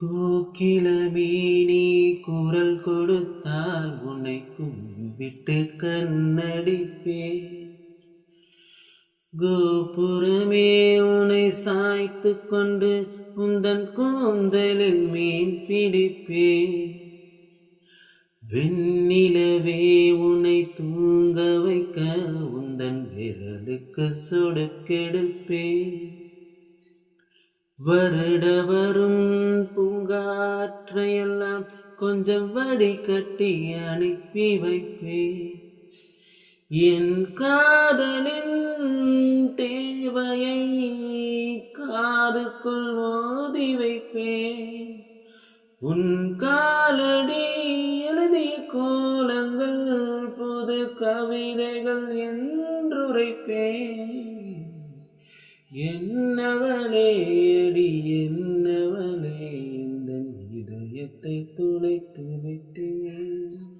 கோகிலமே நீ குரல் கொடுத்தால் உன்னை கும்பிட்டு கண்ணடிப்பேன். கோபுரமே உன்னை சாய்த்து கொண்டு உந்தன் கூந்தலில் மீன் பிடிப்பேன். வெண்ணிலவே உன்னை தூங்க வைக்க உந்தன் விரலுக்கு சொடுக்கெடுப்பேன். வருட வரும் பூங்காற்றையெல்லாம் கொஞ்சம் வடிகட்டி அனுப்பி வைப்பேன். என் காதலின் தேவையை காதுக்குள் ஓதி வைப்பேன். உன் காலடி எழுதிய கோலங்கள் புது கவிதைகள் என்றுரைப்பேன். என்னவளே அடி என்னவளே இந்த இதயத்தை துளைத்து விட்டேன்.